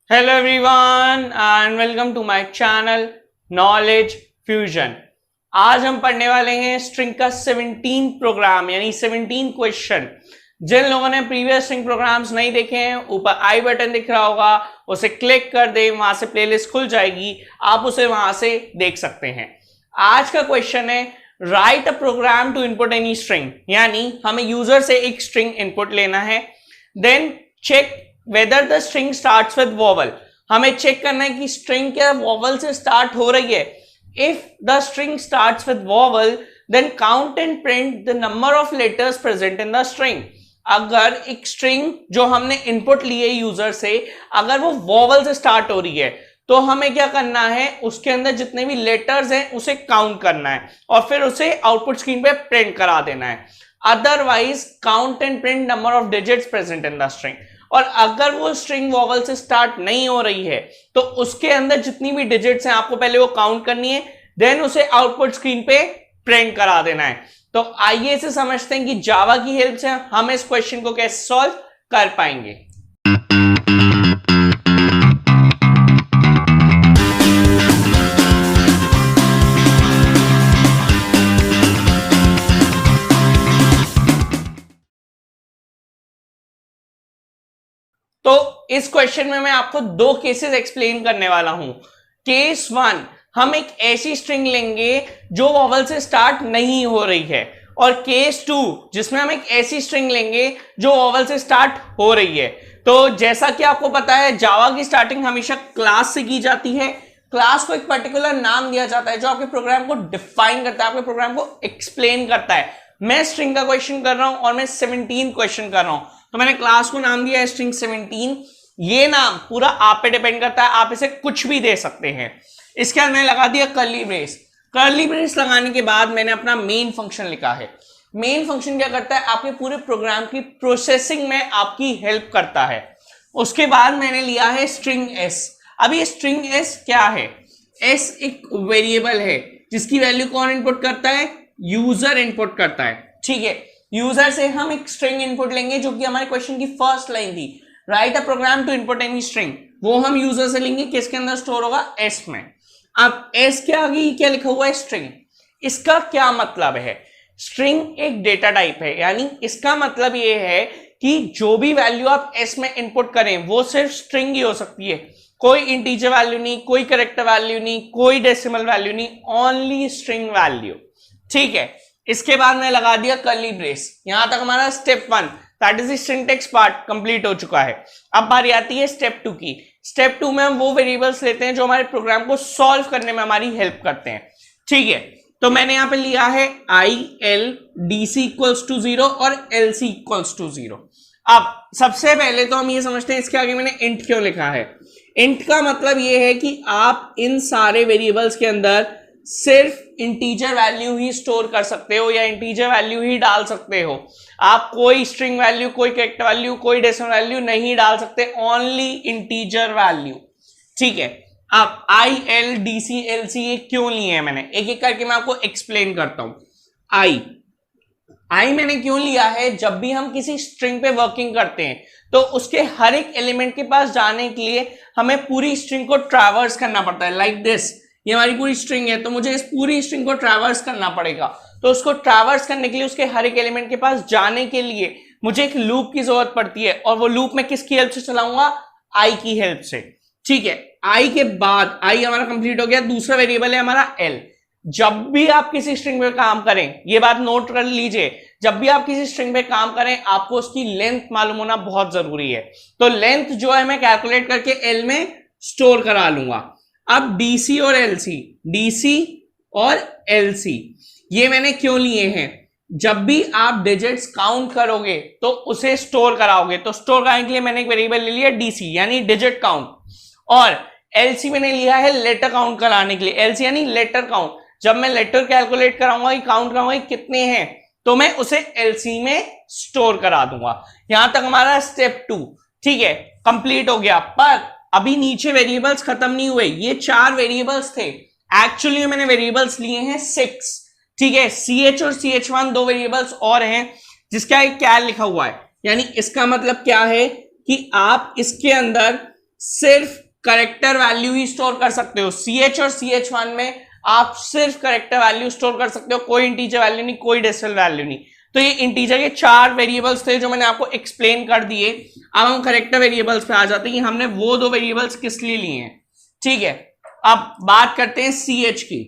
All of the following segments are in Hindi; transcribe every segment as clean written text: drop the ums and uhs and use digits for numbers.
Hello everyone and welcome to my channel Knowledge Fusion। आज हम पढ़ने वाले हैं स्ट्रिंग का 17 प्रोग्राम यानी 17 क्वेश्चन। जिन लोगों ने प्रीवियस स्ट्रिंग प्रोग्राम्स नहीं देखे हैं, ऊपर आई बटन दिख रहा होगा, उसे क्लिक कर दें, वहां से प्लेलिस्ट खुल जाएगी, आप उसे वहां से देख सकते हैं। आज का क्वेश्चन है write a program to input any string, यानी हमें यूजर से एक स्ट्रिंग इनपुट लेना है। Then check whether the string starts with vowel, हमें चेक करना है कि स्ट्रिंग क्या वॉवल से स्टार्ट हो रही है। If the string starts with vowel then count and print the number of letters present in the string. अगर एक स्ट्रिंग जो हमने इनपुट ली है यूजर से, अगर वो वॉवल से स्टार्ट हो रही है तो हमें क्या करना है, उसके अंदर जितने भी लेटर्स हैं उसे काउंट करना है और फिर उसे आउटपुट स्क्रीन पे प्रिंट करा देना है। Otherwise count and print number of digits present in the string. और अगर वो स्ट्रिंग वॉवल से स्टार्ट नहीं हो रही है तो उसके अंदर जितनी भी डिजिट्स हैं आपको पहले वो काउंट करनी है, देन उसे आउटपुट स्क्रीन पे प्रिंट करा देना है। तो आइए इसे समझते हैं कि जावा की हेल्प से हम इस क्वेश्चन को कैसे सॉल्व कर पाएंगे। तो इस क्वेश्चन में मैं आपको दो केसेस एक्सप्लेन करने वाला हूं। केस 1, हम एक ऐसी स्ट्रिंग लेंगे जो वॉवल से स्टार्ट नहीं हो रही है, और केस 2 जिसमें हम एक ऐसी स्ट्रिंग लेंगे जो वॉवल से स्टार्ट हो रही है। तो जैसा कि आपको पता है जावा की स्टार्टिंग हमेशा क्लास से की जाती है। क्लास को एक पर्टिकुलर नाम दिया जाता है जो आपके प्रोग्राम को डिफाइन करता है, आपके प्रोग्राम को एक्सप्लेन करता है। मैं स्ट्रिंग का क्वेश्चन कर रहा हूं और मैं 17 क्वेश्चन कर रहा हूं, तो मैंने क्लास को नाम दिया है स्ट्रिंग 17। ये नाम पूरा आप पे डिपेंड करता है, आप इसे कुछ भी दे सकते हैं। इसके बाद मैंने लगा दिया कर्ली ब्रेस। कर्ली ब्रेस लगाने के बाद मैंने अपना मेन फंक्शन लिखा है। मेन फंक्शन क्या करता है, आपके पूरे प्रोग्राम की प्रोसेसिंग में आपकी हेल्प करता है। उसके बाद मैंने लिया है स्ट्रिंग एस। अब ये स्ट्रिंग एस क्या है? एस एक वेरिएबल है जिसकी वैल्यू कौन इनपुट करता है? यूजर इनपुट करता है। ठीक है, यूजर से हम एक स्ट्रिंग इनपुट लेंगे जो कि हमारे क्वेश्चन की फर्स्ट लाइन थी, write a program to input any string. वो हम यूजर से लेंगे, किसके अंदर स्टोर होगा? एस में। अब एस के आगे क्या लिखा हुआ है? स्ट्रिंग। इसका क्या मतलब है? स्ट्रिंग एक डेटा टाइप है, यानी इसका मतलब ये है कि जो भी वैल्यू आप एस में इनपुट करें वो सिर्फ स्ट्रिंग ही हो सकती है। कोई इंटीजर वैल्यू नहीं, कोई कैरेक्टर वैल्यू नहीं, कोई डेसिमल वैल्यू नहीं, ओनली स्ट्रिंग वैल्यू। ठीक है, इसके बाद मैं लगा दिया कर्ली ब्रेस। यहां तक हमारा step 1 that is the syntax part complete हो चुका है। अब बारी आती है स्टेप 2 की। स्टेप 2 में हम वो वेरिएबल्स लेते हैं जो हमारे प्रोग्राम को सॉल्व करने में हमारी हेल्प करते हैं। ठीक है, तो मैंने यहां पे लिया है I L D C equals to 0 और एल सी इक्वल्स टू 0। अब सबसे पहले तो हम ये समझते हैं इसके आगे मैंने इंट क्यों लिखा है। इंट का मतलब ये है कि आप इन सारे वेरिएबल्स के अंदर सिर्फ इंटीजर वैल्यू ही स्टोर कर सकते हो या इंटीजर वैल्यू ही डाल सकते हो। आप कोई स्ट्रिंग वैल्यू, कोई कैरेक्टर वैल्यू, कोई डेसिमल वैल्यू नहीं डाल सकते, ओनली इंटीजर वैल्यू। ठीक है, अब I L D C L C ये क्यों लिए हैं मैंने, एक एक करके मैं आपको एक्सप्लेन करता हूं। आई मैंने क्यों लिया है, जब भी हम किसी स्ट्रिंग पे वर्किंग करते हैं तो उसके हर एक एलिमेंट के पास जाने के लिए हमें पूरी स्ट्रिंग को ट्रैवर्स करना पड़ता है। लाइक दिस, ये हमारी पूरी स्ट्रिंग है तो मुझे इस पूरी स्ट्रिंग को ट्रैवर्स करना पड़ेगा। तो उसको ट्रैवर्स करने के लिए, उसके हर एक एलिमेंट के पास जाने के लिए मुझे एक लूप की जरूरत पड़ती है, और वो लूप मैं किसकी हेल्प से चलाऊंगा? आई की हेल्प से। ठीक है, आई के बाद आई हमारा कंप्लीट हो गया। दूसरा वेरिएबल है हमारा एल। जब भी आप किसी स्ट्रिंग पे काम करें, ये बात नोट कर लीजिए, जब भी आप किसी स्ट्रिंग पे काम करें आपको उसकी लेंथ मालूम होना बहुत जरूरी है। तो लेंथ जो है मैं कैलकुलेट करके एल में स्टोर करा लूंगा। अब डीसी और एलसी, डीसी और एलसी ये मैंने क्यों लिए हैं? जब भी आप डिजिट्स काउंट करोगे तो उसे स्टोर कराओगे, तो स्टोर कराने के लिए मैंने एक वेरिएबल ले लिया डीसी यानी डिजिट काउंट, और एलसी मैंने लिया है लेटर काउंट कराने के लिए। एलसी यानी लेटर काउंट, जब मैं लेटर कैलकुलेट कराऊंगा, काउंट कराऊंगा कितने हैं, तो मैं उसे एलसी में स्टोर करा दूंगा। यहां तक हमारा स्टेप 2 ठीक है कंप्लीट हो गया। पर अभी नीचे वेरिएबल्स खत्म नहीं हुए, ये 4 वेरिएबल्स थे। एक्चुअली मैंने वेरिएबल्स लिए हैं 6। ठीक है, ch और ch1 दो वेरिएबल्स और हैं जिसका एक कैल लिखा हुआ है, यानी इसका मतलब क्या है कि आप इसके अंदर सिर्फ करेक्टर वैल्यू ही स्टोर कर सकते हो। CH और CH1 में आप सिर्फ करेक्टर वैल्यू स्टोर कर सकते हो, कोई इंटीजर वैल्यू नहीं, कोई डेसिमल वैल्यू नहीं। तो ये इंटीजर के 4 वेरिएबल्स थे जो मैंने आपको एक्सप्लेन कर दिए। अब हम करेक्टर वेरिएबल्स पे आ जाते हैं कि हमने वो 2 वेरिएबल्स किस लिए लिए हैं। ठीक है, अब बात करते हैं CH की।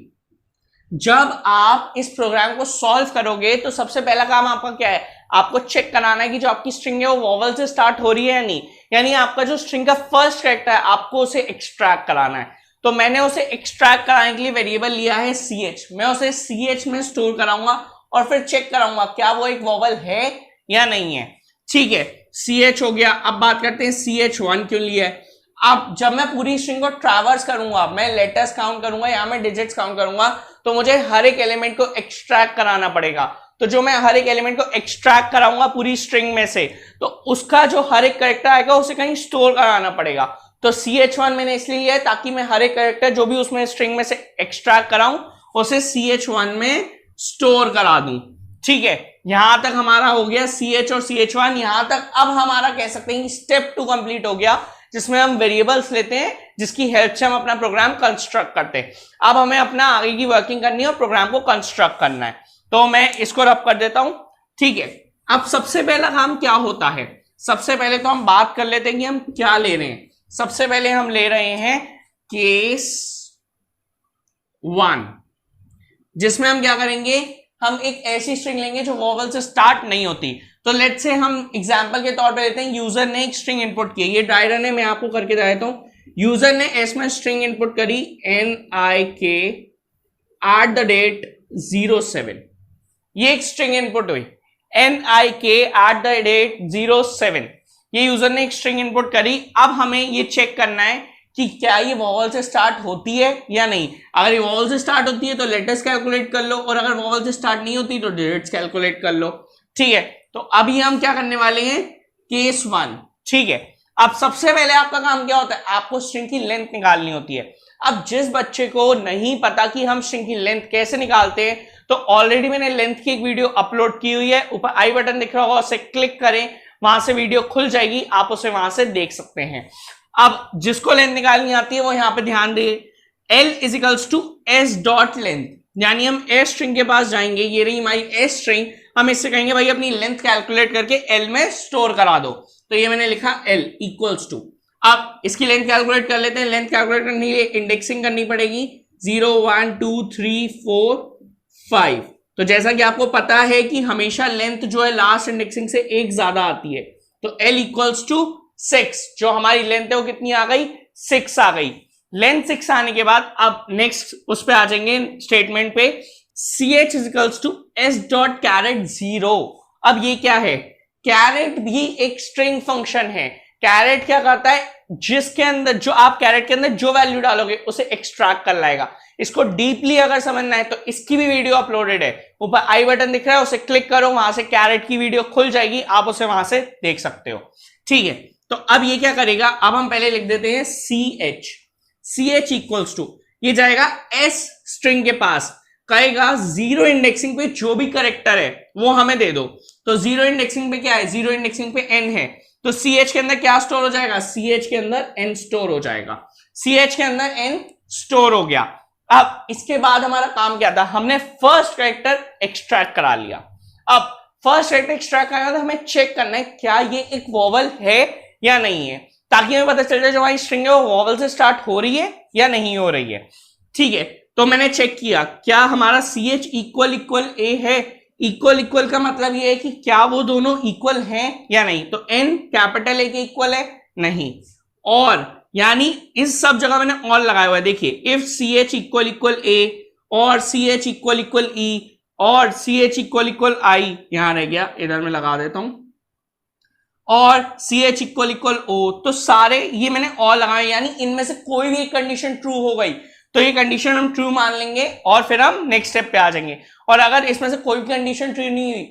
जब आप इस प्रोग्राम को सॉल्व करोगे तो सबसे पहला काम आपका क्या है, आपको चेक कराना है कि जो आपकी स्ट्रिंग है वो वॉवल से स्टार्ट हो रही है या नहीं। यानी आपका जो स्ट्रिंग का फर्स्ट कैरेक्टर है आपको उसे एक्सट्रैक्ट कराना है। तो मैंने उसे एक्सट्रैक्ट कराने के लिए वेरिएबल लिया है CH। मैं उसे CH में स्टोर कराऊंगा और फिर चेक कराऊंगा क्या वो एक वॉवल है या नहीं है। ठीक है, CH हो गया। अब बात करते हैं CH1 क्यों लिया है। अब जब मैं पूरी स्ट्रिंग को ट्रैवर्स करूंगा, मैं लेटर्स काउंट करूंगा या मैं डिजिट्स काउंट करूंगा, तो मुझे हर एक एलिमेंट को एक्सट्रैक्ट कराना पड़ेगा। तो जो मैं हर एक एलिमेंट को एक्सट्रैक्ट कराऊंगा पूरी स्ट्रिंग में से, तो उसका जो हर एक कैरेक्टर आएगा उसे कहीं स्टोर कराना पड़ेगा। तो CH1 मैंने इसलिए लिया है ताकि मैं हर एक कैरेक्टर जो भी उसमें स्ट्रिंग में से एक्सट्रैक्ट कराऊं उसे CH1 में स्टोर करा दूं। ठीक है, यहां तक हमारा हो गया CH और CH1। यहां तक अब हमारा कह सकते हैं स्टेप 2 कंप्लीट हो गया, जिसमें हम वेरिएबल्स लेते हैं जिसकी हेल्प से हम अपना प्रोग्राम कंस्ट्रक्ट करते हैं। अब हमें अपना आगे की वर्किंग करनी है और प्रोग्राम को कंस्ट्रक्ट करना है। तो मैं इसको रब कर देता हूं। ठीक है, अब सबसे पहला काम क्या होता है, सबसे पहले तो हम बात कर लेते हैं कि हम क्या ले रहे हैं। सबसे पहले हम ले रहे हैं केस 1, जिसमें हम क्या करेंगे, हम एक ऐसी स्ट्रिंग लेंगे जो वॉवल से स्टार्ट नहीं होती। तो लेट्स से हम एग्जांपल के तौर पे लेते हैं यूजर ने एक स्ट्रिंग इनपुट की। ये डायरन है, मैं आपको करके दिखाता देता हूं। यूजर ने इसमें स्ट्रिंग इनपुट करी NIK एट द डेट 07। ये एक स्ट्रिंग इनपुट हुई NIK एट द डेट 07। ये यूजर ने एक स्ट्रिंग इनपुट करी। अब हमें ये चेक करना है कि क्या ये वॉवल से स्टार्ट होती है या नहीं। अगर ये वॉवल से स्टार्ट होती है तो लेटर्स कैलकुलेट कर लो, और अगर वॉवल से स्टार्ट नहीं होती तो डिजिट्स कैलकुलेट कर लो। ठीक है, तो अभी हम क्या करने वाले हैं, केस 1। ठीक है, अब सबसे पहले आपका काम क्या होता है, आपको स्ट्रिंग की लेंथ निकालनी होती है। अब जिस बच्चे को नहीं पता कि हम स्ट्रिंग की लेंथ कैसे निकालते हैं, तो ऑलरेडी मैंने लेंथ की एक वीडियो अपलोड की हुई है, ऊपर आई बटन दिख रहा होगा, उसे क्लिक करें, वहां से वीडियो खुल जाएगी, आप उसे वहां से देख सकते हैं। अब जिसको लेंथ निकालनी आती है वो यहां पे ध्यान दे, L is equals to S dot length. यानी हम S स्ट्रिंग के पास जाएंगे, ये रही हमारी S स्ट्रिंग, हम इससे कहेंगे भाई अपनी लेंथ कैलकुलेट करके L में स्टोर करा दो। तो ये मैंने लिखा L इक्वल्स टू, अब इसकी लेंथ कैलकुलेट कर लेते हैं। लेंथ कैलकुलेट करने के लिए इंडेक्सिंग करनी पड़ेगी 0 1 2 3 4 5। तो जैसा कि आपको पता है कि हमेशा लेंथ जो है लास्ट इंडेक्सिंग से एक ज्यादा आती है। तो L इक्वल्स टू 6, जो हमारी लेंथ है वो कितनी आ गई, 6 आ गई। लेंथ 6 आने के बाद अब नेक्स्ट उस पे आ जाएंगे स्टेटमेंट पे, CH is equals to S dot char at 0। अब ये क्या है, कैरेट भी एक स्ट्रिंग फंक्शन है। कैरेट क्या करता है, जिसके अंदर जो आप कैरेट के अंदर जो वैल्यू डालोगे उसे एक्सट्रैक्ट कर लाएगा। इसको डीपली अगर समझना है तो इसकी भी वीडियो अपलोडेड है, ऊपर आई बटन दिख रहा है, उसे क्लिक करो, वहां से कैरेट की वीडियो खुल जाएगी, आप उसे वहां से देख सकते हो। ठीक है, तो अब ये क्या करेगा, अब हम पहले लिख देते हैं CH इक्वल्स टू, ये जाएगा S स्ट्रिंग के पास, कहेगा 0 इंडेक्सिंग पे जो भी करेक्टर है वो हमें दे दो। तो 0 इंडेक्सिंग पे क्या है, 0 इंडेक्सिंग पे N है, तो CH के अंदर क्या स्टोर हो जाएगा, CH के अंदर N स्टोर हो जाएगा। CH के अंदर N स्टोर हो गया। अब इसके बाद हमारा काम क्या था, हमने फर्स्ट कैरेक्टर एक्सट्रैक्ट करा लिया। अब फर्स्ट कैरेक्टर एक्सट्रैक्ट करा था, हमें चेक करना है क्या ये एक वॉवल है या नहीं है, ताकि हमें पता चल जाए जो हमारी स्ट्रिंग है वो वॉवल से स्टार्ट हो रही है या नहीं हो रही है। ठीक है, तो मैंने चेक किया क्या हमारा CH इक्वल इक्वल A है। इक्वल इक्वल का मतलब ये है कि क्या वो दोनों इक्वल हैं या नहीं। तो N कैपिटल A के इक्वल है, नहीं, और यानी इस सब जगह मैंने और लगाया हुआ है। देखिए, if CH equal equal A और CH इक्वल इक्वल E और CH इक्वल इक्वल I, यहां रह गया, इधर में लगा देता हूं, और CH इक्वल इक्वल O, तो सारे ये मैंने और लगाए, यानी इनमें से कोई भी एक कंडीशन ट्रू हो गई तो ये कंडीशन हम ट्रू मान लेंगे और फिर हम नेक्स्ट स्टेप पे आ जाएंगे। और अगर इसमें से कोई भी कंडीशन ट्रू नहीं हुई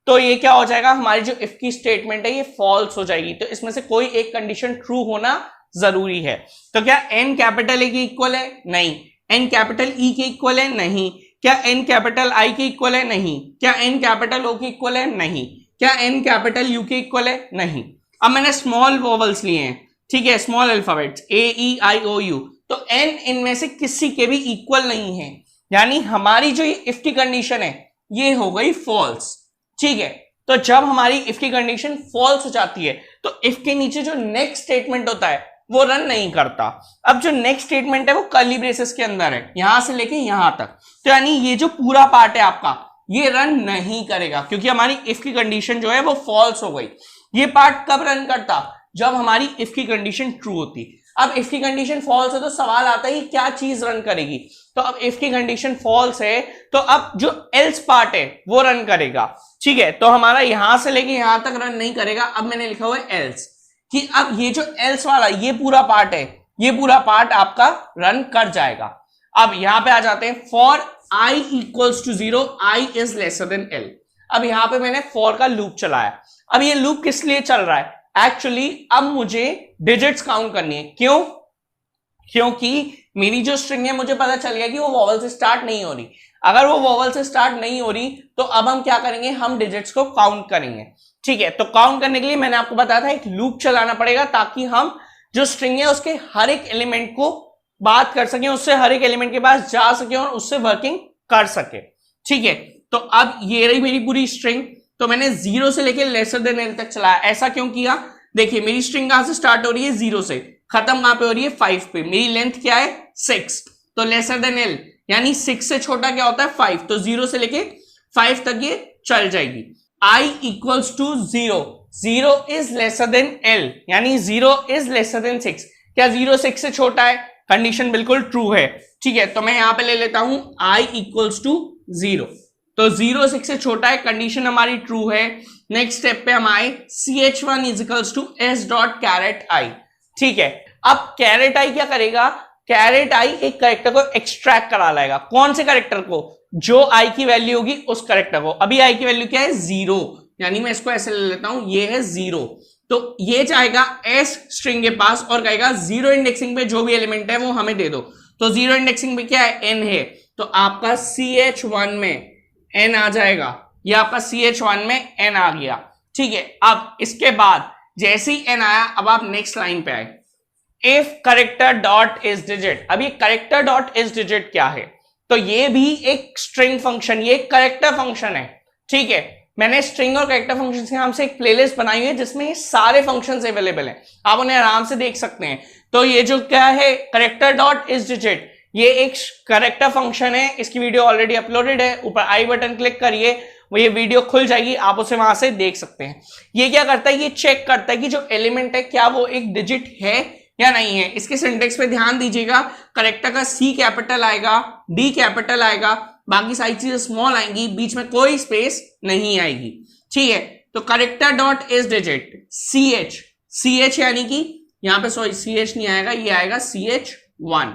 तो ये क्या हो जाएगा, हमारी जो इफ की स्टेटमेंट है ये फॉल्स हो जाएगी। तो इसमें से कोई एक कंडीशन ट्रू होना जरूरी है। तो क्या N कैपिटल A के इक्वल है, नहीं। N कैपिटल E के इक्वल है, नहीं। क्या N कैपिटल I के इक्वल है, नहीं। क्या N कैपिटल O के इक्वल है, नहीं। क्या N कैपिटल U के इक्वल है, नहीं। अब मैंने स्मॉल वॉवल्स लिए हैं, ठीक है, स्मॉल अल्फाबेट्स AEIOU, तो n इनमें से किसी के भी इक्वल नहीं है, यानी हमारी जो इफ की कंडीशन है ये हो गई फॉल्स। ठीक है, तो जब हमारी इफ की कंडीशन फॉल्स हो जाती है तो इफ के नीचे जो नेक्स्ट स्टेटमेंट होता है वो रन नहीं करता। अब जो नेक्स्ट स्टेटमेंट है वो कर्ली ब्रेसेस के अंदर है, यहां से लेके यहां तक, तो यानी ये जो पूरा पार्ट है आपका ये रन नहीं करेगा, क्योंकि हमारी इफ की कंडीशन जो है वो फॉल्स हो गई। ये पार्ट कब रन करता? जब हमारी इफ की कंडीशन ट्रू होती। अब इफ की कंडीशन फॉल्स है तो सवाल आता है क्या चीज रन करेगी, तो अब इफ की कंडीशन फॉल्स है तो अब जो एल्स पार्ट है वो रन करेगा। ठीक है, तो हमारा यहां से लेके यहां तक रन नहीं करेगा। अब मैंने लिखा हुआ है एल्स, कि अब ये जो एल्स वाला ये पूरा पार्ट है, ये पूरा पार्ट आपका रन कर जाएगा। अब यहां पे आ जाते हैं, for i equals to 0 i is lesser than l। अब यहां पे मैंने फॉर का लूप चलाया। अब ये लूप किस लिए चल रहा है? एक्चुअली अब मुझे डिजिट्स काउंट करनी है। क्यों? क्योंकि मेरी जो स्ट्रिंग है मुझे पता चल गया कि वो वॉवल से स्टार्ट नहीं हो रही। अगर वो वॉवल से स्टार्ट नहीं हो रही तो अब हम क्या करेंगे, हम डिजिट्स को काउंट करेंगे। ठीक है, तो काउंट करने के लिए मैंने आपको बताया था एक लूप चलाना पड़ेगा, ताकि हम जो स्ट्रिंग है उसके हर एक एलिमेंट को बात कर सकें, उससे हर एक एलिमेंट के पास जा सके और उससे वर्किंग कर सके। ठीक है, तो अब ये रही मेरी पूरी स्ट्रिंग। तो मैंने 0 से लेकर लेसर देन l तक चलाया। ऐसा क्यों किया? देखिए मेरी स्ट्रिंग कहां से स्टार्ट हो रही है? 0 से। खत्म कहां पे हो रही है? 5 पे। मेरी लेंथ क्या है? 6। तो लेसर देन l यानी 6 से छोटा क्या होता है? 5। तो 0 से लेके 5 तक ये चल जाएगी। i equals to 0, 0 is lesser than l, यानी 0 इज लेसर देन 6। क्या 0 6 से छोटा है? कंडीशन बिल्कुल ट्रू है। ठीक है, तो मैं यहां पे ले लेता हूं i इक्वल्स टू 0। तो 0 6 से छोटा है, कंडीशन हमारी ट्रू है। नेक्स्ट स्टेप पे हम आए, ch1 is equals to s dot char at i। ठीक है, अब कैरेट i क्या करेगा? कैरेट i एक कैरेक्टर को एक्सट्रैक्ट करा लाएगा। कौन से कैरेक्टर को? जो i की वैल्यू होगी उस कैरेक्टर को। अभी i की वैल्यू क्या है? 0, यानी मैं इसको ऐसे ले लेता हूं, ये है 0। तो ये जाएगा s स्ट्रिंग के पास और कहेगा 0 इंडेक्सिंग पे जो भी एलिमेंट है वो हमें दे दो। तो 0 इंडेक्सिंग पे क्या है? n है, तो आपका ch1 में n आ जाएगा। ये आपका ch1 में n आ गया। ठीक है, अब इसके बाद जैसे ही n आया, अब आप नेक्स्ट लाइन पे आए, if character dot is digit. अब ये करेक्टर डॉट इज डिजिट क्या है? तो ये भी एक स्ट्रिंग फंक्शन, ये एक करेक्टर फंक्शन है। ठीक है, मैंने स्ट्रिंग और करेक्टर फंक्शन के नाम से एक प्लेलिस्ट बनाई हुई है जिसमें ये सारे फंक्शंस अवेलेबल हैं, आप उन्हें आराम से देख सकते हैं। तो ये जो क्या है, करेक्टर डॉट इज डिजिट, ये एक करेक्टर फंक्शन है। इसकी वीडियो ऑलरेडी अपलोडेड है, ऊपर आई बटन क्लिक करिए, वो ये वीडियो खुल जाएगी, आप उसे वहां से देख सकते हैं। ये क्या करता है? ये चेक करता है कि जो एलिमेंट है क्या वो एक डिजिट है या नहीं है। इसके सिंटेक्स पे ध्यान दीजिएगा, करेक्टर का C कैपिटल आएगा, D कैपिटल आएगा, बाकी सारी चीजें स्मॉल आएंगी, बीच में कोई स्पेस नहीं आएगी। ठीक है, तो character dot is digit CH यानी कि यहां पे सॉरी CH नहीं आएगा, ये आएगा CH1,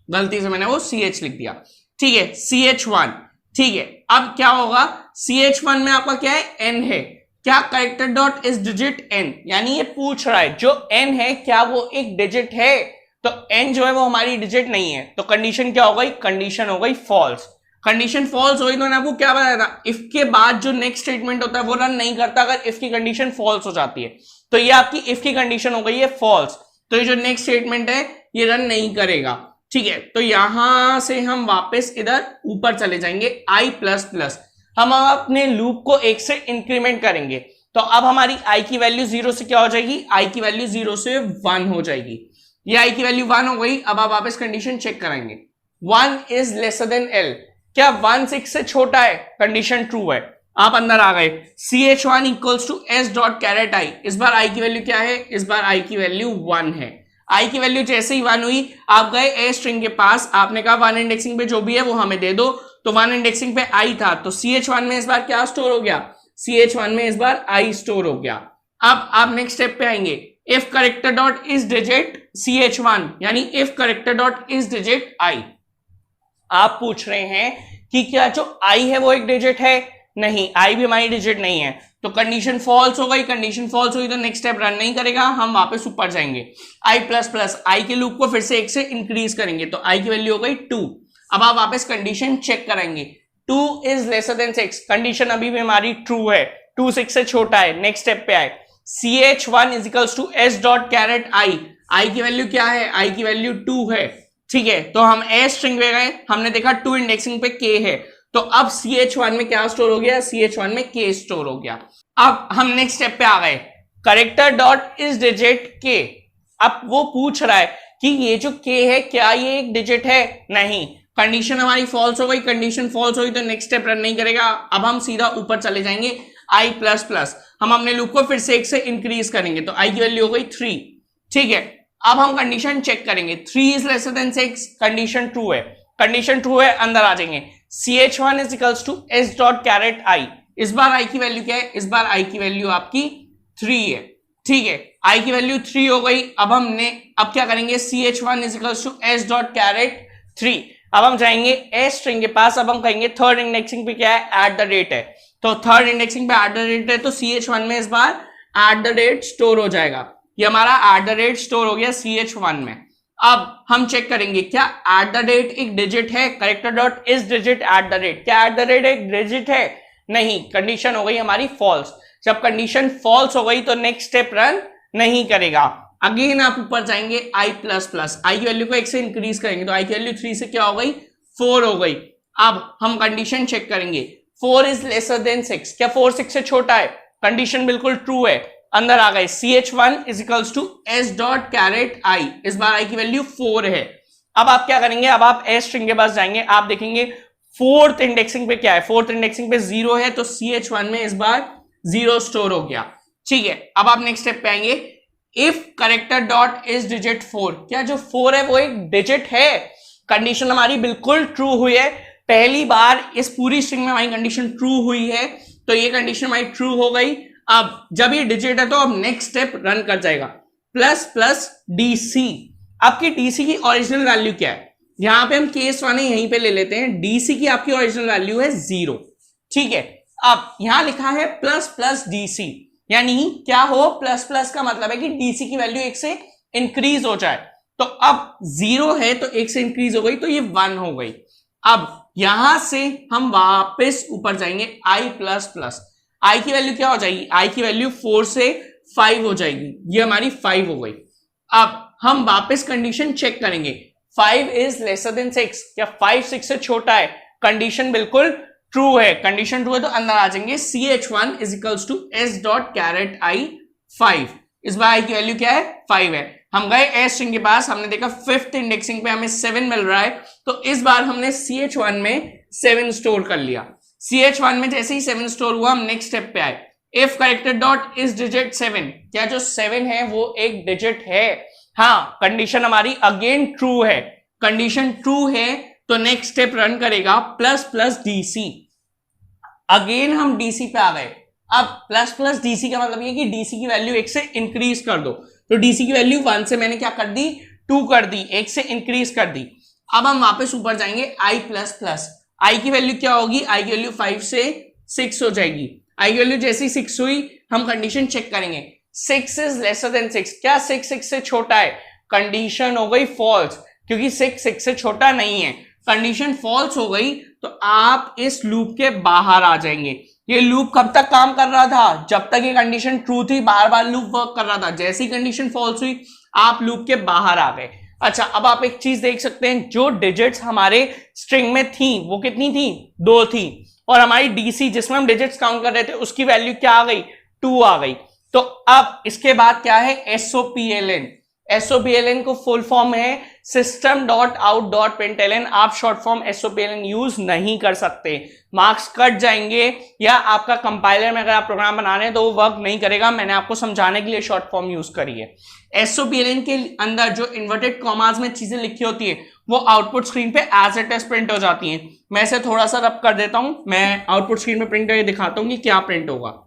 गलती से मैंने वो CH लिख दिया। ठीक है, CH1। ठीक है, अब क्या होगा? CH1 में आपका क्या है? n है। क्या character dot is digit n, यानी ये पूछ रहा है जो n है क्या वो एक डिजिट है? तो n जो है वो हमारी डिजिट नहीं है, तो कंडीशन क्या हो गई? कंडीशन हो गई फॉल्स। कंडीशन फॉल्स हुई तो मैंने आपको क्या बताया था, इफ के बाद जो नेक्स्ट स्टेटमेंट होता है वो रन नहीं करता अगर इफ की कंडीशन फॉल्स हो जाती है। तो ये आपकी इफ की कंडीशन हो गई है फॉल्स, तो ये जो नेक्स्ट स्टेटमेंट है ये रन नहीं करेगा। ठीक है, तो यहां से हम वापस इधर ऊपर चले जाएंगे, i प्लस प्लस। हम अपने लूप को 1 से इंक्रीमेंट करेंगे, तो अब हमारी i की वैल्यू 0 से क्या हो जाएगी? i की वैल्यू 0 से 1 हो जाएगी। ये i की वैल्यू 1 हो गई। अब आप वापस कंडीशन चेक कराएंगे, 1 इज लेसर देन l। क्या 1 6 से छोटा है? कंडीशन ट्रू है, आप अंदर आ गए। ch1 equals to s dot char at i। इस बार i की वैल्यू क्या है? इस बार i की वैल्यू 1 है। i की वैल्यू जैसे ही 1 हुई, आप गए a स्ट्रिंग के पास, आपने कहा 1 इंडेक्सिंग पे जो भी है वो हमें दे दो। तो 1 इंडेक्सिंग पे i था, तो ch1 में इस बार क्या स्टोर हो गया? ch1 में इस बार i स्टोर हो गया। अब आप नेक्स्ट स्टेप पे आएंगे, if character dot is digit ch1, यानी if character dot is digit i। आप पूछ रहे हैं कि क्या जो i है वो एक डिजिट है? नहीं, i भी हमारी डिजिट नहीं है, तो कंडीशन फॉल्स हो गई। कंडीशन फॉल्स हुई तो नेक्स्ट स्टेप रन नहीं करेगा, हम वापस ऊपर जाएंगे, i प्लस प्लस, i के लूप को फिर से 1 से इंक्रीज करेंगे, तो i की वैल्यू हो गई 2। अब आप वापस कंडीशन चेक करेंगे, 2 इज लेसर देन 6, कंडीशन अभी भी हमारी ट्रू है, 2 6 से छोटा है। नेक्स्ट स्टेप पे आए, CH1 is equals to S dot caret I, I की वैल्यू क्या है, आई की वैल्यू 2 है, ठीक है। तो हम ए स्ट्रिंग पे गए, हमने देखा 2 इंडेक्सिंग पे K है, तो अब CH1 में क्या स्टोर हो गया, CH1 में K स्टोर हो गया। अब हम नेक्स्ट स्टेप पे आ गए, करेक्टर डॉट इस डिजिट K। अब वो पूछ रहा है कि ये जो K है क्या ये एक डिजिट है, नहीं, कंडीशन हमारी फॉल्स हो गई, कंडीशन फॉल्स हो गई तो नेक्स्ट स्टेप रन नहीं करेगा। अब हम सीधा ऊपर चले जाएंगे i प्लस प्लस, हम अपने लूप को फिर से 1 से इंक्रीज करेंगे, तो i की वैल्यू हो गई 3, ठीक है। अब हम कंडीशन चेक करेंगे, 3 is lesser than 6, condition true है, कंडीशन ट्रू है, अंदर आ जाएंगे, CH1 is equals to S dot caret I. इस बार i की वैल्यू क्या है, इस बार i की वैल्यू आपकी 3 है, ठीक है, i की वैल्यू 3 हो गई। अब क्या करेंगे, CH1 is equals to S dot char at 3। अब हम जाएंगे S स्ट्रिंग के पास, अब हम कहेंगे थर्ड इंडेक्सिंग पे क्या है, एट द रेट है, तो थर्ड इंडेक्सिंग पे एट द रेट है, तो CH1 में इस बार एट द रेट स्टोर हो जाएगा, ये हमारा एट द रेट स्टोर हो गया CH1 में। अब हम चेक करेंगे क्या एट द रेट एक डिजिट है, करेक्टर डॉट इस डिजिट एट द रेट, क्या एट द रेट एक डिजिट है, नहीं, कंडीशन हो गई हमारी फॉल्स। जब कंडीशन फॉल्स हो गई तो नेक्स्ट स्टेप रन नहीं करेगा। अगेन आप ऊपर जाएंगे i प्लस प्लस, आई की वैल्यू को 1 से इंक्रीज करेंगे, तो आई की वैल्यू 3 से क्या हो गई, 4 हो गई। अब हम कंडीशन चेक करेंगे, 4 इज लेसर देन 6, क्या 4 6 से छोटा है, कंडीशन बिल्कुल ट्रू है, अंदर आ गए, CH1 is equals to S dot caret I, इस बार आई की वैल्यू 4 है। अब आप क्या करेंगे, अब आप S स्ट्रिंग के पास जाएंगे, आप देखेंगे फोर्थ इंडेक्सिंग पे क्या है, फोर्थ इंडेक्सिंग पे 0 है, तो CH1 में इस बार 0 स्टोर हो गया, ठीक है। अब आप नेक्स्ट स्टेप पे आएंगे, if character dot is digit 4, क्या जो 4 है वो एक डिजिट है, कंडीशन हमारी बिल्कुल ट्रू हुई है, पहली बार इस पूरी स्ट्रिंग में हमारी कंडीशन ट्रू हुई है, तो ये कंडीशन हमारी ट्रू हो गई। अब जब ये डिजिट है तो अब नेक्स्ट स्टेप रन कर जाएगा, प्लस प्लस DC। आपकी DC की ओरिजिनल वैल्यू क्या है, यहां पे हम केस वाले यहीं पे ले लेते हैं, DC की आपकी ओरिजिनल वैल्यू है 0, ठीक है। अब यहां लिखा है प्लस प्लस DC, यानी क्या हो, प्लस प्लस का मतलब है कि DC की वैल्यू 1 से इंक्रीज हो जाए, तो अब 0 है तो 1 से इंक्रीज हो गई, तो ये 1 हो गई। अब यहां से हम वापस ऊपर जाएंगे i प्लस प्लस, आई की वैल्यू क्या हो जाएगी, आई की वैल्यू 4 से 5 हो जाएगी, ये हमारी 5 हो गई। अब हम वापस कंडीशन चेक करेंगे, 5 इज लेसर देन 6, क्या 5 6 से छोटा है, कंडीशन बिल्कुल ट्रू है, कंडीशन ट्रू है, तो अंदर आ जाएंगे, CH1 is equals to S dot caret I 5, इस बार आई की वैल्यू क्या है, 5 है। हम गए S स्ट्रिंग के पास, हमने देखा फिफ्थ इंडेक्सिंग पे हमें 7 मिल रहा है, तो इस बार हमने CH1 में 7 स्टोर कर लिया, CH1 में जैसे ही 7 स्टोर हुआ, हम नेक्स्ट स्टेप पे आए, if character dot is digit 7, क्या जो 7 है वो एक डिजिट है, हाँ, कंडीशन हमारी अगेन ट्रू है, कंडीशन ट्रू है, तो नेक्स्ट स्टेप रन करेगा, प्लस प्लस DC। अगेन हम DC पे आ गए, अब प्लस प्लस DC का मतलब ये कि DC की वैल्यू 1 से इंक्रीज कर दो, तो DC की वैल्यू 1 से मैंने क्या कर दी, 2 कर दी, 1 से इंक्रीज कर दी। अब हम वापस ऊपर जाएंगे, i प्लस प्लस, आई की वैल्यू क्या होगी, आई की वैल्यू 5 से 6 हो जाएगी, आई की वैल्यू जैसी 6 हुई, हम कंडीशन चेक करेंगे, 6 इज लेसर देन 6, क्या 6 6 से छोटा है, कंडीशन हो गई फॉल्स, क्योंकि 6 6 से छोटा नहीं है, कंडीशन फॉल्स हो गई, तो आप इस लूप के बाहर आ जाएंगे। ये लूप कब तक काम कर रहा था, जब तक ये कंडीशन ट्रू थी, बार बार लूप वर्क कर रहा था, जैसी कंडीशन फॉल्स हुई आप लूप के बाहर आ गए। अच्छा, अब आप एक चीज देख सकते हैं, जो डिजिट्स हमारे स्ट्रिंग में थी वो कितनी थी, 2 थी, और हमारी DC जिसमें हम डिजिट्स काउंट कर रहे थे उसकी वैल्यू क्या आ गई, 2 आ गई। तो अब इसके बाद क्या है, SOPLN, SOPLN को फुल फॉर्म है system dot out dot println, आप शॉर्ट फॉर्म SOPLN यूज नहीं कर सकते, मार्क्स कट जाएंगे, या आपका कंपाइलर में अगर आप प्रोग्राम बना रहे हैं तो वो वर्क नहीं करेगा, मैंने आपको समझाने के लिए शॉर्ट फॉर्म यूज करी है। SOPLN के अंदर जो इन्वर्टेड कॉमास में चीजें लिखी होती है वो आउटपुट स्क्रीन पे एज इट इज प्रिंट हो जाती हैं। मैं इसे थोड़ा सा रब कर देता हूं, मैं आउटपुट स्क्रीन पे प्रिंट करके दिखाता हूं कि क्या प्रिंट होगा,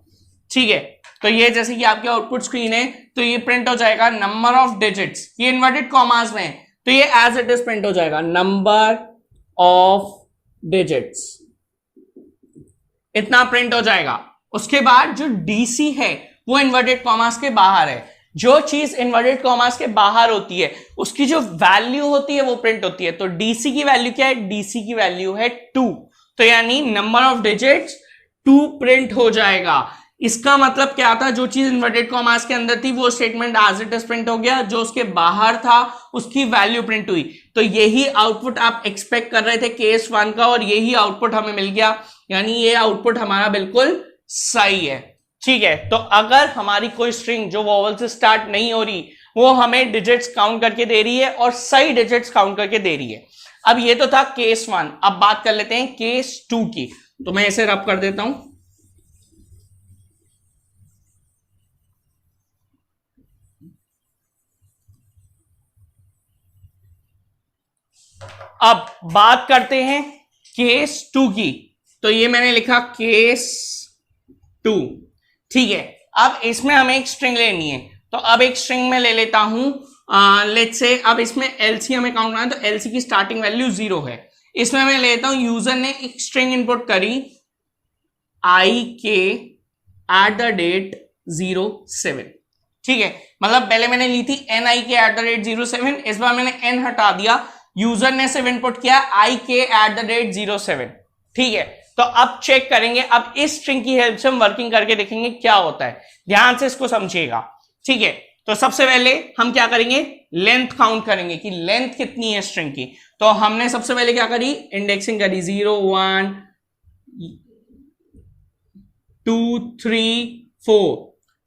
ठीक है। तो ये जैसे कि आपकी आउटपुट स्क्रीन है, तो ये प्रिंट हो जाएगा नंबर ऑफ डिजिट्स, ये इन्वर्टेड कॉमास में है, तो ये एज इट इज प्रिंट हो जाएगा नंबर ऑफ डिजिट्स, इतना प्रिंट हो जाएगा। उसके बाद जो DC है वो इन्वर्टेड कॉमास के बाहर है, जो चीज इन्वर्टेड कॉमास के बाहर होती है उसकी जो वैल्यू होती है वो प्रिंट होती है। तो DC की वैल्यू क्या है, DC की वैल्यू है 2, तो यानी नंबर ऑफ डिजिट्स 2 प्रिंट हो जाएगा। इसका मतलब क्या था, जो चीज इन्वर्टेड कॉमास के अंदर थी वो statement as it is print हो गया, जो उसके बाहर था उसकी वैल्यू प्रिंट हुई। तो यही आउटपुट आप एक्सपेक्ट कर रहे थे केस 1 का, और यही आउटपुट हमें मिल गया, यानी ये आउटपुट हमारा बिल्कुल सही है। ठीक है, तो अगर हमारी कोई स्ट्रिंग जो वोवेल से स्टार्ट नहीं हो रही वो हमें डिजिट्स काउंट करके दे रही है और सही डिजिट्स काउंट करके दे रही है। अब ये तो था केस 1, अब बात कर लेते हैं केस 2 की। तो मैं इसे रब कर देता हूं। अब बात करते हैं केस 2 की। तो ये मैंने लिखा केस 2। ठीक है, अब इसमें हमें एक स्ट्रिंग लेनी है, तो अब एक स्ट्रिंग में ले लेता हूं, लेट्स से अब इसमें एलसी हमें काउंट करना है, तो एलसी की स्टार्टिंग वैल्यू 0 है। इसमें मैं लेता हूं यूजर ने एक स्ट्रिंग इनपुट करी IK@07। ठीक है, मतलब पहले मैंने ली थी NIK@07, इस बार मैंने n हटा दिया, यूजर ने सिर्फ इनपुट किया IK@07। ठीक है, तो अब चेक करेंगे, अब इस स्ट्रिंग की हेल्प से हम वर्किंग करके देखेंगे क्या होता है। ध्यान से इसको समझिएगा। ठीक है, तो सबसे पहले हम क्या करेंगे, लेंथ काउंट करेंगे कि लेंथ कितनी है स्ट्रिंग की। तो हमने सबसे पहले क्या करी, इंडेक्सिंग करी 0 1 2 3 4।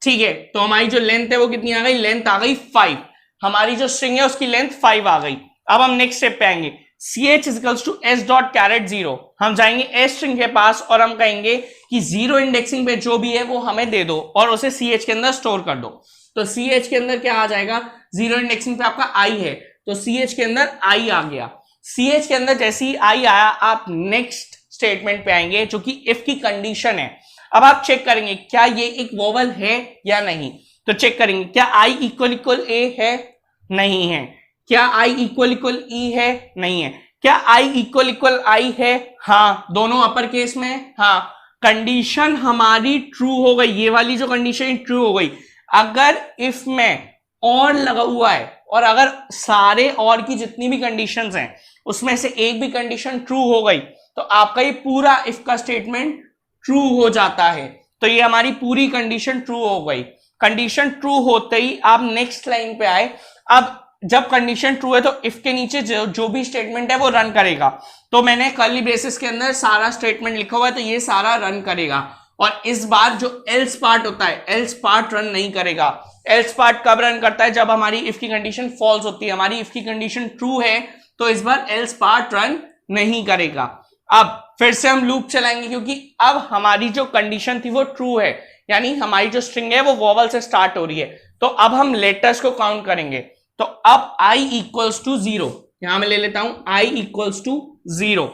ठीक है, तो हमारी जो लेंथ है वो कितनी आ गई, लेंथ आ गई 5। हमारी जो स्ट्रिंग है उसकी लेंथ 5 आ गई। अब हम नेक्स्ट स्टेप पे आएंगे, ch equals to s dot char at 0। हम जाएंगे s स्ट्रिंग के पास और हम कहेंगे कि 0 इंडेक्सिंग पे जो भी है वो हमें दे दो और उसे ch के अंदर स्टोर कर दो। तो ch के अंदर क्या आ जाएगा, 0 इंडेक्सिंग पे आपका i है, तो ch के अंदर i आ गया। ch के अंदर जैसे ही i आया, आप नेक्स्ट स्टेटमेंट पे आएंगे जो कि इफ की कंडीशन है। अब आप चेक करेंगे क्या ये एक वोवेल है या नहीं। तो चेक करेंगे, क्या i इक्वल इक्वल a है, नहीं है। क्या i इक्वल इक्वल e है, नहीं है। क्या i इक्वल इक्वल i है, हाँ, दोनों अपर केस में, हाँ। कंडीशन हमारी ट्रू हो गई, ये वाली जो कंडीशन ट्रू हो गई। अगर इफ में और लगा हुआ है और अगर सारे और की जितनी भी कंडीशंस हैं उसमें से एक भी कंडीशन ट्रू हो गई तो आपका ये पूरा इफ का स्टेटमेंट ट्रू हो जाता है। तो ये हमारी पूरी कंडीशन ट्रू हो गई। कंडीशन ट्रू होते ही आप नेक्स्ट लाइन पे आए। अब जब कंडीशन ट्रू है तो इफ के नीचे जो भी स्टेटमेंट है वो रन करेगा। तो मैंने कर्ली ब्रेसेस के अंदर सारा स्टेटमेंट लिखा हुआ है, तो ये सारा रन करेगा। और इस बार जो एल्स पार्ट होता है, एल्स पार्ट रन नहीं करेगा। एल्स पार्ट कब रन करता है, जब हमारी इफ की कंडीशन फॉल्स होती है। हमारी इफ की कंडीशन ट्रू है तो इस बार एल्स पार्ट रन नहीं करेगा। अब फिर से हम लूप चलाएंगे क्योंकि अब हमारी जो कंडीशन थी वो ट्रू है, यानी हमारी जो स्ट्रिंग है वो वोवेल से स्टार्ट हो रही है। तो अब हम लेटर्स को काउंट करेंगे। तो अब i इक्वल्स टू 0, यहां मैं ले लेता हूं i equals to 0।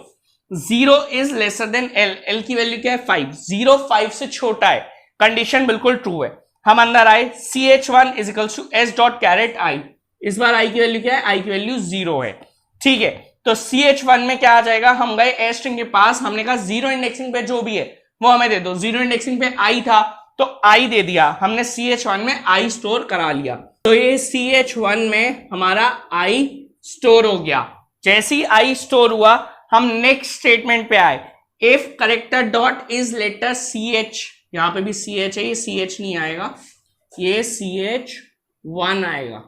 0 is lesser than l, l की वैल्यू क्या है 5, 0 5 से छोटा है, कंडीशन बिल्कुल ट्रू है। हम अंदर आए, ch1 is equals to s dot char at i। इस बार i की वैल्यू क्या है, i की वैल्यू 0 है। ठीक है, तो ch1 में क्या आ जाएगा, हम गए s स्ट्रिंग के पास, हमने कहा 0 इंडेक्सिंग पे जो भी है वो हमें दे दो। 0 इंडेक्सिंग पे i था तो i दे दिया, हमने ch1 में i स्टोर करा लिया। तो ये ch1 में हमारा i स्टोर हो गया। जैसे ही i स्टोर हुआ हम नेक्स्ट स्टेटमेंट पे आए, if character dot is letter ch, यहां पे भी ch है, ये ch नहीं आएगा, ये ch1 आएगा।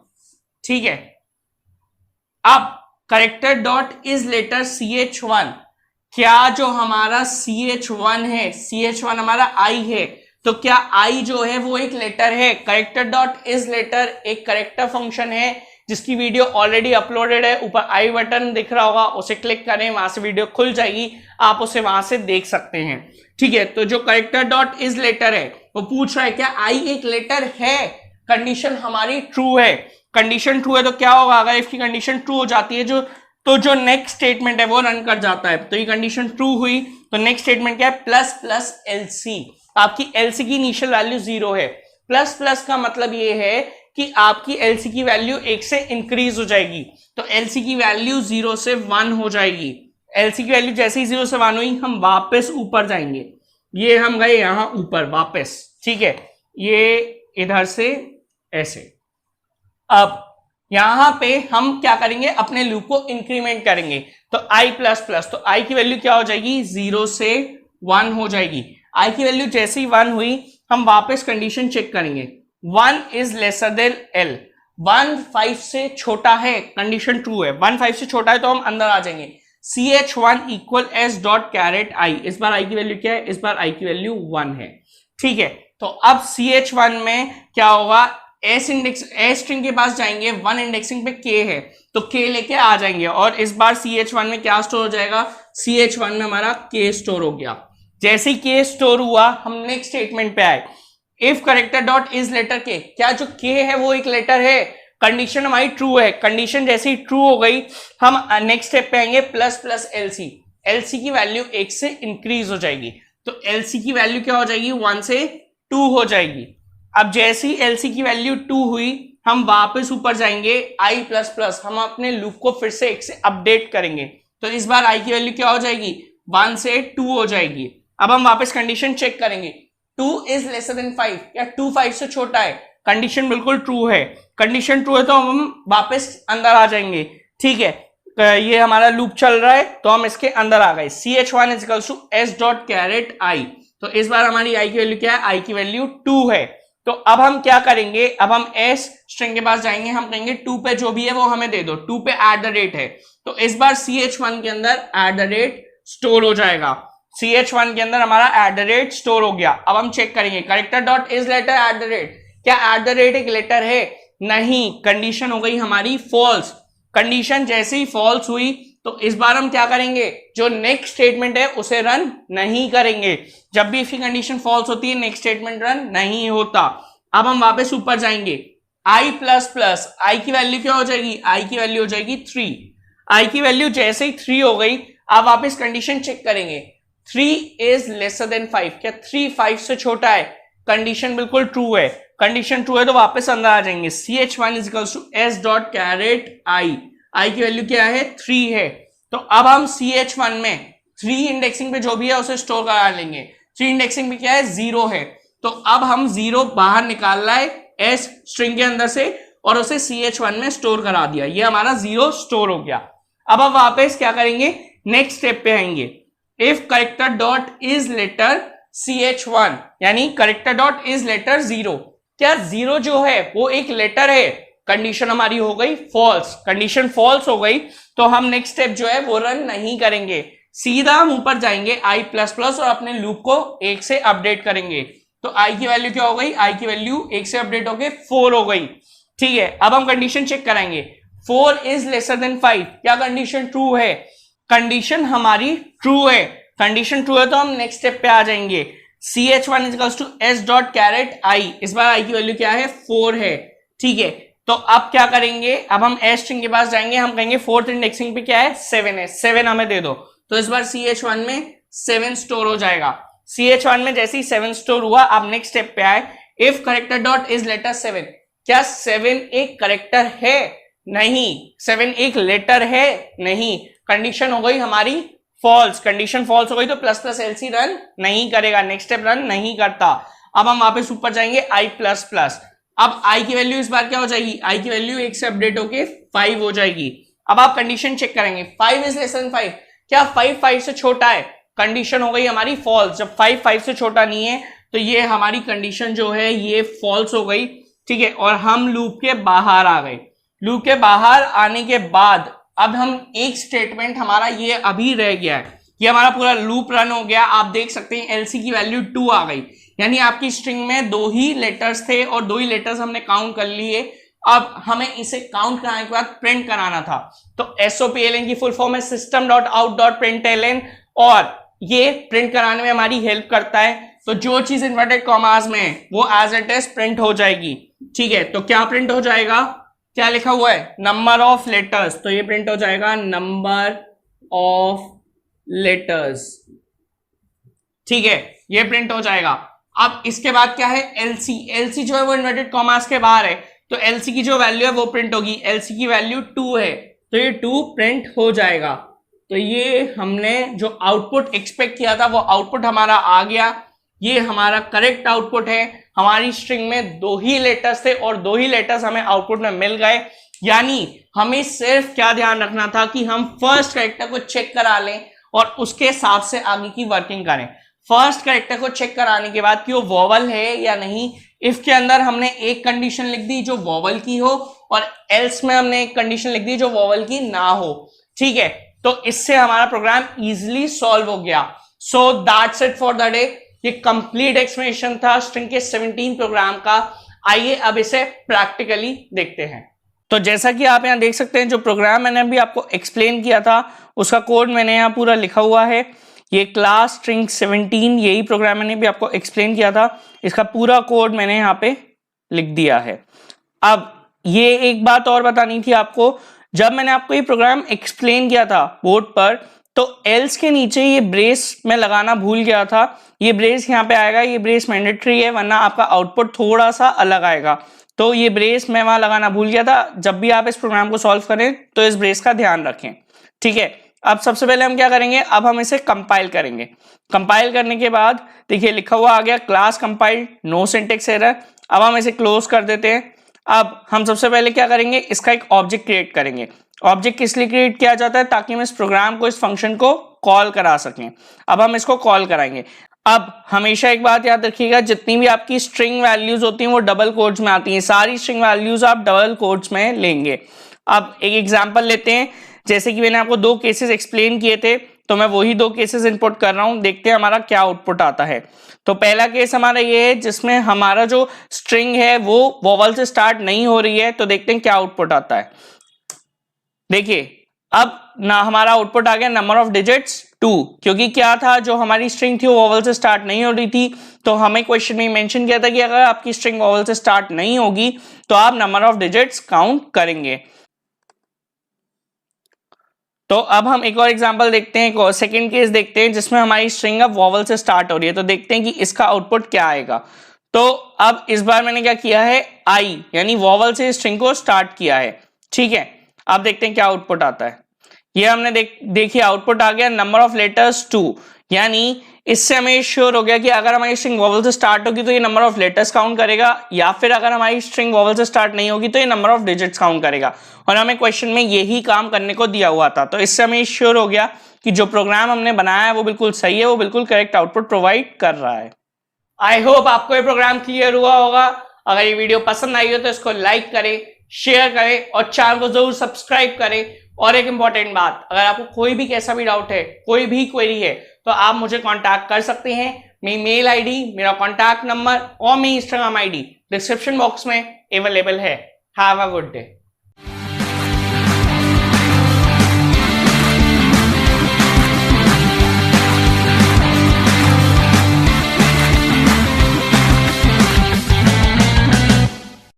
ठीक है, अब character dot is letter ch1, क्या जो हमारा ch1 है, ch1 हमारा i है, तो क्या i जो है वो एक लेटर है। करेक्टर डॉट इज लेटर एक करेक्टर फंक्शन है जिसकी वीडियो ऑलरेडी अपलोडेड है, ऊपर आई बटन दिख रहा होगा, उसे क्लिक करें, वहां से वीडियो खुल जाएगी, आप उसे वहां से देख सकते हैं। ठीक है, तो जो करेक्टर डॉट इज लेटर है वो पूछ रहा है क्या i एक लेटर है, कंडीशन हमारी ट्रू है। कंडीशन ट्रू है तो क्या होगा, अगर इफ की कंडीशन ट्रू हो जाती है तो जो नेक्स्ट स्टेटमेंट है वो रन कर जाता है। तो ये कंडीशन ट्रू हुई तो नेक्स्ट स्टेटमेंट क्या है, प्लस प्लस एलसी। आपकी एलसी की इनिशियल वैल्यू 0 है, प्लस प्लस का मतलब ये है कि आपकी एलसी की वैल्यू 1 से इंक्रीज हो जाएगी। तो एलसी की वैल्यू 0 से 1 हो जाएगी। एलसी की वैल्यू जैसे ही 0 से 1 हुई हम वापस ऊपर जाएंगे, ये हम गए यहां ऊपर वापस। ठीक है, ये इधर से ऐसे। अब यहां पे हम क्या करेंगे, अपने लूप को इंक्रीमेंट करेंगे। तो i प्लस प्लस, तो i की वैल्यू क्या हो जाएगी, 0 से 1 हो जाएगी। i की वैल्यू जैसे ही 1 हुई हम वापस कंडीशन चेक करेंगे, 1 इज लेसर देन L, 1 5 से छोटा है, कंडीशन ट्रू है, 1 5 से छोटा है तो हम अंदर आ जाएंगे, CH1 equal S dot char at I, इस बार I की वैल्यू क्या है, इस बार I की वैल्यू 1 है, ठीक है। तो अब CH1 में क्या होगा, S स्ट्रिंग के पास जाएंगे, 1 इंडेक्सिंग पे K है तो K लेके आ जाएंगे और इस बार CH1 में क्या स्टोर हो जाएगा, CH1 में हमारा K स्टोर हो गया। जैसे ही K स्टोर हुआ हम नेक्स्ट स्टेटमेंट पे आए, if character dot is letter K, क्या जो K है वो एक लेटर है, कंडीशन हमारी ट्रू है, कंडीशन जैसे ही ट्रू हो गई हम नेक्स्ट स्टेप पे आएंगे, प्लस प्लस LC, LC की वैल्यू 1 से इंक्रीज हो जाएगी, तो LC की वैल्यू क्या हो जाएगी, 1 से 2 हो जाएगी। अब जैसे ही LC की वैल्यू 2 हुई हम वापस ऊपर जाएंगे, I प्लस प्लस, हम अपने लूप को फिर से 1 से अपडेट करेंगे, तो इस बार I की वैल्यू क्या हो जाएगी, 1 से 2 हो जाएगी। अब हम वापस कंडीशन चेक करेंगे, 2 इज लेसर देन 5, क्या 2 5 से छोटा है, कंडीशन बिल्कुल ट्रू है, कंडीशन ट्रू है तो हम वापस अंदर आ जाएंगे, ठीक है। ये हमारा लूप चल रहा है तो हम इसके अंदर आ गए, CH1 is equals to S dot char at I, तो इस बार हमारी I की वैल्यू क्या है, I की वैल्यू 2 है। तो अब हम क्या करेंगे, अब हम S स्ट्रिंग के पास जाएंगे, हम कहेंगे 2 पे जो भी है वो हमें दे दो, 2 पे एट द रेट है, तो इस बार CH1 के अंदर एट द रेट स्टोर हो जाएगा, CH1 के अंदर हमारा एट द रेट स्टोर हो गया। अब हम चेक करेंगे, character dot is letter at the rate, क्या एट द रेट एक लेटर है, नहीं, कंडीशन हो गई हमारी फॉल्स, कंडीशन जैसे ही फॉल्स हुई तो इस बार हम क्या करेंगे, जो नेक्स्ट स्टेटमेंट है उसे रन नहीं करेंगे, जब भी इसकी कंडीशन फॉल्स होती है नेक्स्ट स्टेटमेंट रन नहीं होता। अब हम वापस ऊपर जाएंगे, I प्लस प्लस, I की वैल्यू क्या हो जाएगी, I की वैल्यू हो जाएगी 3, I की वैल्यू जैसे ही 3 हो गई अब वापस कंडीशन चेक करेंगे, 3 इज लेसर देन 5, क्या 3 5 से छोटा है, कंडीशन बिल्कुल ट्रू है, कंडीशन ट्रू है तो वापस अंदर आ जाएंगे, CH1 is equals to S dot char at I की वैल्यू क्या है, 3 है, तो अब हम CH1 में 3 इंडेक्सिंग पे जो भी है उसे स्टोर करा लेंगे, 3 इंडेक्सिंग पे क्या है, 0 है, तो अब हम 0 बाहर निकाल रहा है S स्ट्रिंग के अंदर से और उसे CH1 में स्टोर करा दिया, ये हमारा 0 स्टोर हो गया। अब हम वापस क्या करेंगे, नेक्स्ट स्टेप पे आएंगे, if character dot is letter CH1, यानी करेक्टर डॉट इज लेटर 0, क्या 0 जो है वो एक लेटर है, कंडीशन हमारी हो गई फॉल्स, कंडीशन फॉल्स हो गई तो हम नेक्स्ट स्टेप जो है वो रन नहीं करेंगे, सीधा हम ऊपर जाएंगे I प्लस प्लस और अपने लूप को 1 से अपडेट करेंगे, तो I की वैल्यू क्या हो गई, I की वैल्यू 1 से अपडेट होके 4 हो गई, ठीक है। अब हम कंडीशन चेक कराएंगे, 4 इज लेसर देन 5, क्या कंडीशन ट्रू है, कंडीशन हमारी ट्रू है, कंडीशन ट्रू है तो हम नेक्स्ट स्टेप पे आ जाएंगे, CH1 is equals to S dot char at I, इस बार I की वैल्यू क्या है, 4 है, ठीक है। तो अब क्या करेंगे, अब हम S स्ट्रिंग के पास जाएंगे, हम कहेंगे 4th इंडेक्सिंग पे क्या है, 7 है, 7 हमें दे दो, तो इस बार CH1 में 7 स्टोर हो जाएगा, CH1 में जैसे ही 7 स्टोर हुआ अब नेक्स्ट स्टेप पे आए, if character dot is letter 7, क्या 7 एक करेक्टर है, नहीं, 7 एक लेटर है, नहीं, कंडीशन हो गई हमारी फॉल्स, कंडीशन फॉल्स हो गई तो प्लस प्लस LC रन नहीं करेगा, नेक्स्ट स्टेप रन नहीं करता। अब हम वापस ऊपर जाएंगे I प्लस प्लस, अब I की वैल्यू इस बार क्या हो जाएगी, I की वैल्यू 1 से अपडेट होके 5 हो जाएगी। अब आप कंडीशन चेक करेंगे, 5 इज लेस देन 5, क्या 5 5 से छोटा है, कंडीशन हो गई हमारी फॉल्स, जब 5 5 से छोटा नहीं है तो ये हमारी कंडीशन जो है ये फॉल्स हो गई, ठीक है, और हम लूप के बाहर आ गए। लूप के बाहर आने के बाद अब हम एक स्टेटमेंट हमारा ये अभी रह गया है, ये हमारा पूरा लूप रन हो गया, आप देख सकते हैं LC की वैल्यू 2 आ गई, यानी आपकी स्ट्रिंग में 2 ही लेटर्स थे और 2 ही लेटर्स हमने काउंट कर लिए। अब हमें इसे काउंट कराने के बाद प्रिंट कराना था, तो SOPLN की फुल फॉर्म है system dot out dot println, और ये प्रिंट कराने में हमारी हेल्प करता है, तो जो चीज इन्वर्टेड कॉमास में है वो एज इट इज प्रिंट हो जाएगी, ठीक है। तो क्या प्रिंट हो जाएगा, क्या लिखा हुआ है, नंबर ऑफ लेटर्स, तो ये प्रिंट हो जाएगा नंबर ऑफ लेटर्स, ठीक है, ये प्रिंट हो जाएगा। अब इसके बाद क्या है, LC जो है वो इन्वर्टेड कॉमास के बाहर है, तो LC की जो वैल्यू है वो प्रिंट होगी, LC की वैल्यू 2 है तो ये 2 प्रिंट हो जाएगा। तो ये हमने जो आउटपुट एक्सपेक्ट किया था वो आउटपुट हमारा आ गया, ये हमारा करेक्ट आउटपुट है। हमारी स्ट्रिंग में 2 ही लेटर्स थे और 2 ही लेटर्स हमें आउटपुट में मिल गए, यानी हमें सिर्फ क्या ध्यान रखना था कि हम फर्स्ट कैरेक्टर को चेक करा लें और उसके हिसाब से आगे की वर्किंग करें। फर्स्ट कैरेक्टर को चेक कराने के बाद कि वो वॉवल है या नहीं, इफ के अंदर हमने एक कंडीशन लिख दी जो वॉवल की हो, और एल्स में हमने एक कंडीशन लिख दी जो वॉवल की ना हो, ठीक है। तो इससे हमारा प्रोग्राम इजीली सॉल्व हो गया। So that's it for the day. ये कंप्लीट एक्सप्लेनेशन था स्ट्रिंग के 17 प्रोग्राम का। आइए अब इसे प्रैक्टिकली देखते हैं। तो जैसा कि आप यहां देख सकते हैं, जो प्रोग्राम मैंने अभी आपको एक्सप्लेन किया था उसका कोड मैंने यहां पूरा लिखा हुआ है। ये क्लास स्ट्रिंग 17, यही प्रोग्राम मैंने भी आपको एक्सप्लेन किया था, इसका पूरा कोड मैंने यहाँ पे लिख दिया है। अब ये एक बात और बतानी थी आपको, जब मैंने आपको ये प्रोग्राम एक्सप्लेन किया था बोर्ड पर, तो एल्स के नीचे ये ब्रेस मैं लगाना भूल गया था। ये ब्रेस यहाँ पे आएगा, ये ब्रेस मैंडेटरी है, वरना आपका आउटपुट थोड़ा सा अलग आएगा। तो ये ब्रेस मैं वहां लगाना भूल गया था। जब भी आप इस प्रोग्राम को सॉल्व करें तो इस ब्रेस का ध्यान रखें, ठीक है। अब सबसे पहले हम क्या करेंगे, अब हम इसे कंपाइल करेंगे। कंपाइल करने के बाद देखिए लिखा हुआ आ गया class compiled, no syntax error. अब हम इसे क्लोज कर देते हैं। अब हम सबसे पहले क्या करेंगे, इसका एक ऑब्जेक्ट क्रिएट करेंगे। ऑब्जेक्ट किस लिए क्रिएट किया जाता है, ताकि हम इस प्रोग्राम को, इस फंक्शन को कॉल करा सकें। अब हम इसको कॉल कराएंगे। अब हमेशा एक बात याद रखिएगा, जितनी भी आपकी स्ट्रिंग वैल्यूज होती हैं वो डबल कोट्स में आती हैं। सारी स्ट्रिंग वैल्यूज आप डबल कोट्स में लेंगे। अब एक एग्जांपल लेते हैं, जैसे कि मैंने आपको 2 केसेस एक्सप्लेन किए थे, तो मैं वही 2 केसेस इनपुट कर रहा हूं। देखते हैं हमारा क्या आउटपुट आता है। तो पहला केस हमारा ये है जिसमें हमारा जो स्ट्रिंग है वो वॉवल से स्टार्ट नहीं हो रही है। तो देखते हैं क्या आउटपुट आता है। देखिए अब ना हमारा आउटपुट आ गया नंबर ऑफ डिजिट्स 2, क्योंकि क्या था, जो हमारी स्ट्रिंग थी वो वॉवल से स्टार्ट नहीं हो रही थी। तो हमें क्वेश्चन में मेंशन किया था कि अगर आपकी स्ट्रिंग वॉवल से स्टार्ट नहीं होगी तो आप नंबर ऑफ डिजिट्स काउंट करेंगे। तो अब हम एक और एग्जांपल देखते हैं, एक और सेकंड केस देखते हैं जिसमें हमारी स्ट्रिंग अब वॉवल से स्टार्ट हो रही है। तो देखते हैं कि इसका आउटपुट क्या आएगा। तो अब इस बार मैंने क्या किया है, आई यानी वॉवल से स्ट्रिंग को स्टार्ट किया है, ठीक है। अब देखते हैं क्या आउटपुट आता है। ये हमने देखिए आउटपुट आ गया नंबर ऑफ लेटर्स 2, यानी इससे हमें श्योर हो गया कि अगर हमारी स्ट्रिंग वॉवल से स्टार्ट होगी तो ये नंबर ऑफ लेटर्स काउंट करेगा, या फिर अगर हमारी स्ट्रिंग वॉवल से स्टार्ट नहीं होगी तो ये नंबर ऑफ डिजिट्स काउंट करेगा। और हमें क्वेश्चन में यही काम करने को दिया हुआ था। तो इससे हमें श्योर हो गया कि जो प्रोग्राम हमने बनाया है वो बिल्कुल सही है, वो बिल्कुल करेक्ट आउटपुट प्रोवाइड कर रहा है। आई होप आपको ये प्रोग्राम क्लियर हुआ होगा। अगर ये वीडियो पसंद आई हो तो इसको लाइक करें, शेयर करें और चैनल को जरूर सब्सक्राइब करें। और एक इंपॉर्टेंट बात, अगर आपको कोई भी कैसा भी डाउट है, कोई भी क्वेरी है, तो आप मुझे कांटेक्ट कर सकते हैं। मेरी मेल आईडी, मेरा कांटेक्ट नंबर और मेरी इंस्टाग्राम आईडी डिस्क्रिप्शन बॉक्स में अवेलेबल है। Have a good day.